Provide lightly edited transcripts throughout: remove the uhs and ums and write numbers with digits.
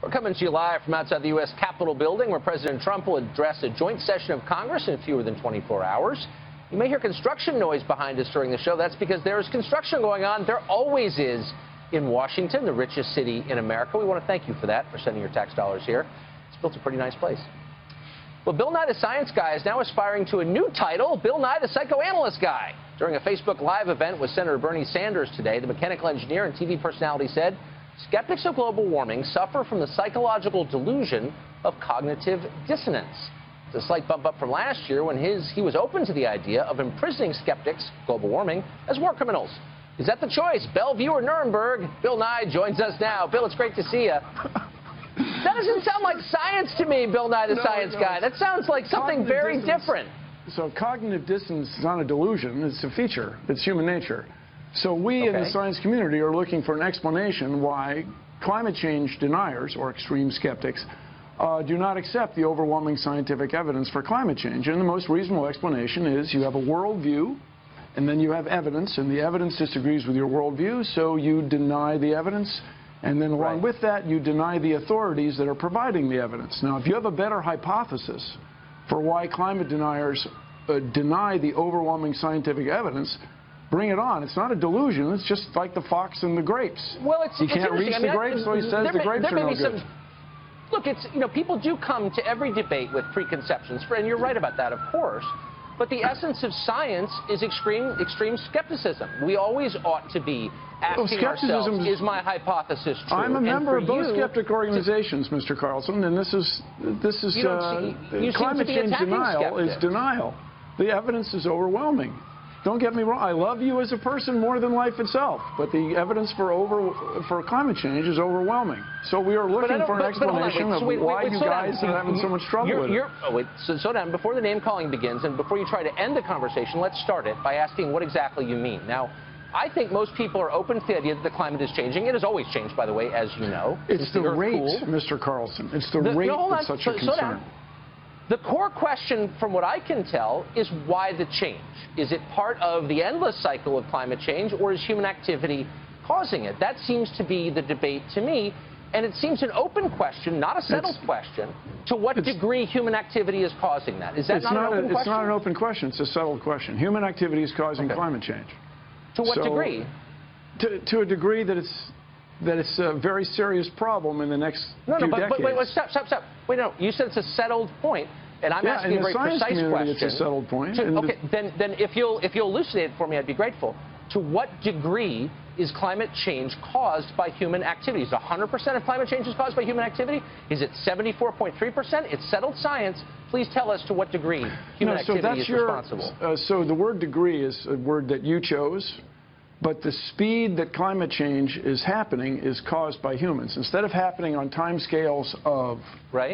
We're coming to you live from outside the U.S. Capitol building, where President Trump will address a joint session of Congress in fewer than 24 hours. You may hear construction noise behind us during the show. That's because there is construction going on. There always is in Washington, the richest city in America. We want to thank you for that, for sending your tax dollars here. It's built a pretty nice place. Well, Bill Nye the Science Guy is now aspiring to a new title, Bill Nye the Psychoanalyst Guy. During a Facebook Live event with Senator Bernie Sanders today, the mechanical engineer and TV personality said skeptics of global warming suffer from the psychological delusion of cognitive dissonance. It's a slight bump up from last year when he was open to the idea of imprisoning skeptics, global warming, as war criminals. Is that the choice? Bellevue or Nuremberg? Bill Nye joins us now. Bill, it's great to see you. That doesn't sound like science to me, Bill Nye the Science Guy. That sounds like something very different. So cognitive dissonance is not a delusion. It's a feature. It's human nature. So we in the science community are looking for an explanation why climate change deniers, or extreme skeptics, do not accept the overwhelming scientific evidence for climate change. And the most reasonable explanation is you have a worldview, and then you have evidence, and the evidence disagrees with your worldview, so you deny the evidence. And then along with that, you deny the authorities that are providing the evidence. Now, if you have a better hypothesis for why climate deniers deny the overwhelming scientific evidence, bring it on. It's not a delusion. It's just like the fox and the grapes. Well, you can't reach the grapes, so he says the grapes are no good. Look, people do come to every debate with preconceptions, and you're right about that, of course. But the essence of science is extreme skepticism. We always ought to be asking ourselves, is my hypothesis true? I'm a member of both skeptic organizations, Mr. Carlson, and this is climate change denial is denial. The evidence is overwhelming. Don't get me wrong. I love you as a person more than life itself, but the evidence for climate change is overwhelming. So we are looking for an explanation of why you guys are having so much trouble with it. Slow down. Before the name-calling begins, and before you try to end the conversation, let's start it by asking what exactly you mean. Now, I think most people are open to the idea that the climate is changing. It has always changed, by the way, as you know. It's the rate, Mr. Carlson. It's the rate that's such a concern. The core question, from what I can tell, is why the change? Is it part of the endless cycle of climate change, or is human activity causing it? That seems to be the debate to me, and it seems an open question, not a settled question, to what degree human activity is causing that. Is that not an open question? It's not an open question. It's a settled question. Human activity is causing climate change. To what degree? To a degree that it's a very serious problem in the next few decades. But wait, stop. Wait, no, you said it's a settled point, and I'm asking a very precise question. It's a settled point. Okay, then if you'll elucidate it for me, I'd be grateful. To what degree is climate change caused by human activity? Is 100% of climate change is caused by human activity? Is it 74.3%? It's settled science. Please tell us to what degree human activity is responsible. So the word degree is a word that you chose. But the speed that climate change is happening is caused by humans. Instead of happening on timescales of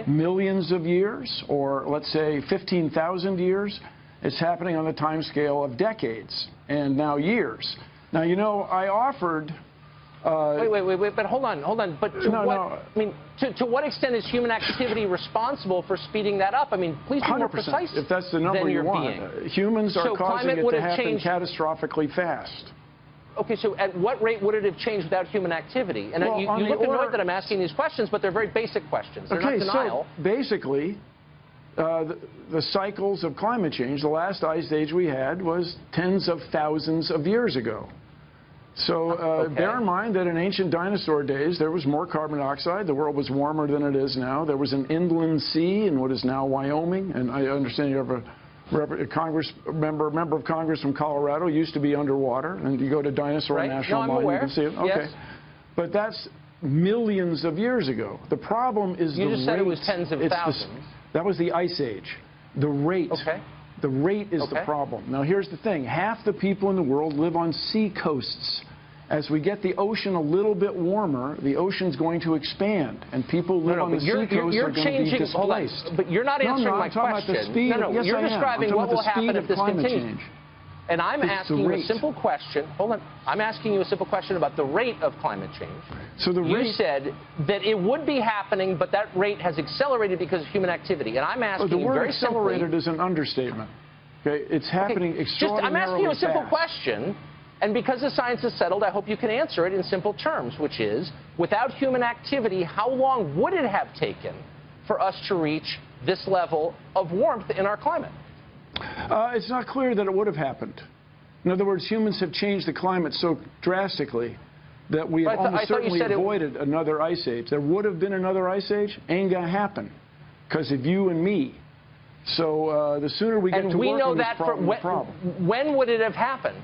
millions of years, or let's say 15,000 years, it's happening on the timescale of decades and now years. Now, you know, I offered... Wait, but hold on. But to what extent is human activity responsible for speeding that up? I mean, please be more precise. If that's the number you want. Humans are causing it to happen catastrophically fast. Okay, so at what rate would it have changed without human activity? And you look annoyed that I'm asking these questions, but they're very basic questions. They're not denial. So basically, the cycles of climate change, the last ice age we had was tens of thousands of years ago. So bear in mind that in ancient dinosaur days, there was more carbon dioxide. The world was warmer than it is now. There was an inland sea in what is now Wyoming. And I understand you have a member of Congress from Colorado, used to be underwater, and you go to Dinosaur National Mine, you can see it. Okay, but that's millions of years ago. The problem is you just said it was tens of thousands. That was the ice age. The rate. The rate is the problem. Now here's the thing: half the people in the world live on sea coasts. As we get the ocean a little bit warmer, the ocean's going to expand, and people live on the sea coast are going to be displaced. But you're not answering my question. You're describing what will happen if this continues. And I'm asking you a simple question. Hold on. I'm asking you a simple question about the rate of climate change. So the rate... You said that it would be happening, but that rate has accelerated because of human activity. And I'm asking you very simply... The word accelerated is an understatement. Okay, it's happening extraordinarily fast. I'm asking you a simple question. And because the science is settled, I hope you can answer it in simple terms, which is, without human activity, how long would it have taken for us to reach this level of warmth in our climate? It's not clear that it would have happened. In other words, humans have changed the climate so drastically that we have almost certainly avoided another ice age. There would have been another ice age, ain't gonna happen because of you and me. So the sooner we get to work on this problem, the problem. When would it have happened?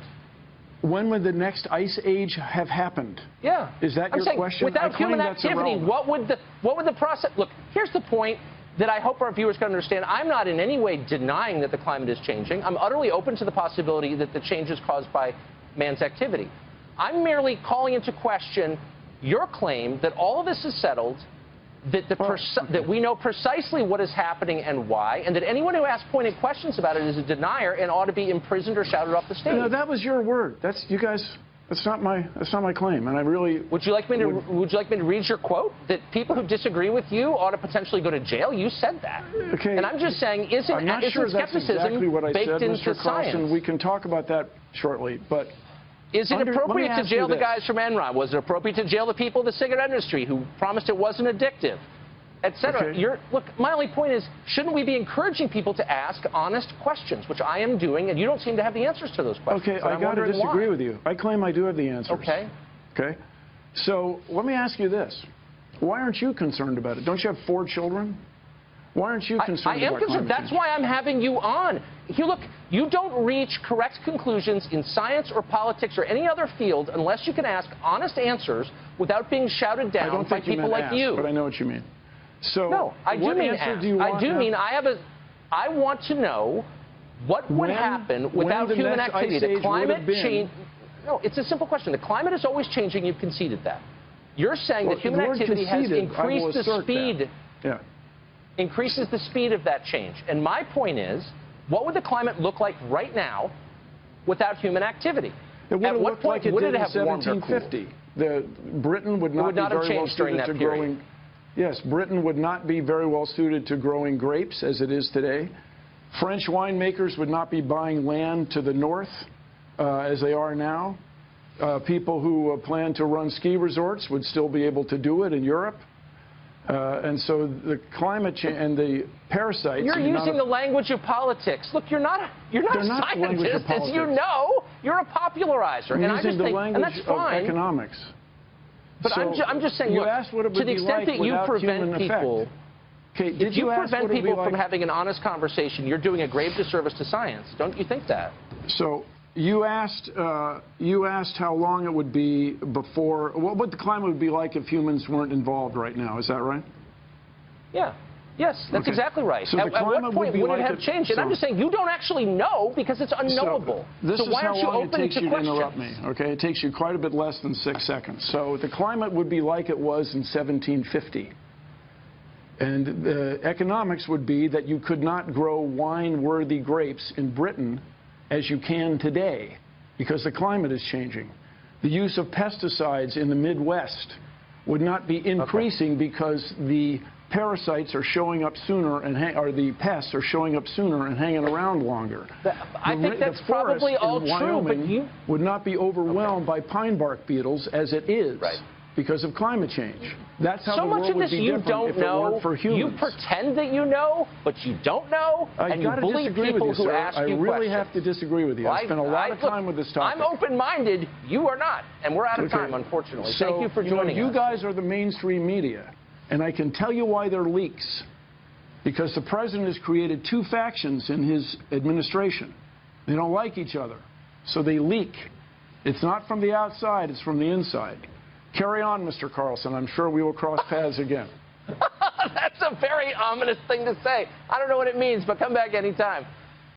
When would the next ice age have happened? Yeah. Is that your question? Without human activity, what would the process... Look, here's the point that I hope our viewers can understand. I'm not in any way denying that the climate is changing. I'm utterly open to the possibility that the change is caused by man's activity. I'm merely calling into question your claim that all of this is settled, that, that we know precisely what is happening and why, and that anyone who asks pointed questions about it is a denier and ought to be imprisoned or shouted off the stage. No, that was your word. That's you guys. That's not my claim, and I really. Would you like me to read your quote that people who disagree with you ought to potentially go to jail? You said that. Okay. And I'm just saying, isn't skepticism that's exactly what I baked said, into Mr. Carlson? science? We can talk about that shortly, but. Is it appropriate to jail the guys from Enron? Was it appropriate to jail the people in the cigarette industry who promised it wasn't addictive, et cetera? Okay. Look, my only point is, shouldn't we be encouraging people to ask honest questions, which I am doing, and you don't seem to have the answers to those questions. Okay, I got to disagree with you. I claim I do have the answers. Okay. Okay. So let me ask you this. Why aren't you concerned about it? Don't you have 4 children? Why aren't you concerned I am about concerned. That's why I'm having you on. Look, you don't reach correct conclusions in science or politics or any other field unless you can ask honest answers without being shouted down by people like you. But I know what you mean. So no, I do mean ask. I want to know what would happen without human activity. The climate change. No, it's a simple question. The climate is always changing. You've conceded that. You're saying that human activity has increased the speed. Yeah. Increases the speed of that change. And my point is, what would the climate look like right now without human activity? At what point would it have warmed or cooled? Britain would not be very well suited to growing. Yes, Britain would not be very well suited to growing grapes as it is today. French winemakers would not be buying land to the north as they are now. People who plan to run ski resorts would still be able to do it in Europe. And so the climate change and the parasites. You're using the language of politics. Look, you're not a scientist, as you know. You're a popularizer, and I just think, and that's fine. Of economics. But so I'm just saying, look, to the extent that you prevent people, if you prevent people from having an honest conversation, you're doing a grave disservice to science. Don't you think that? So you asked how long it would be before, what the climate would be like if humans weren't involved right now. Is that right? Yeah. Yes, that's exactly right. So at what point would it have changed? And I'm just saying, you don't actually know because it's unknowable. So why aren't you open to questions? This is how long it takes you to interrupt me, okay? It takes you quite a bit less than 6 seconds. So the climate would be like it was in 1750. And economics would be that you could not grow wine-worthy grapes in Britain as you can today because the climate is changing. The use of pesticides in the Midwest would not be increasing because the parasites are showing up sooner or the pests are showing up sooner and hanging around longer. I think that's probably all true, but you would not be overwhelmed by pine bark beetles as it is because of climate change. That's how the world would be different if it weren't for humans. You pretend that you know, but you don't know, and you bully people who ask you questions. I really have to disagree with you. I spent a lot of time with this topic. I'm open-minded. You are not, and we're out of time, unfortunately. Thank you for joining us. You guys are the mainstream media. And I can tell you why they're leaks. Because the president has created 2 factions in his administration. They don't like each other. So they leak. It's not from the outside, it's from the inside. Carry on, Mr. Carlson. I'm sure we will cross paths again. That's a very ominous thing to say. I don't know what it means, but come back anytime.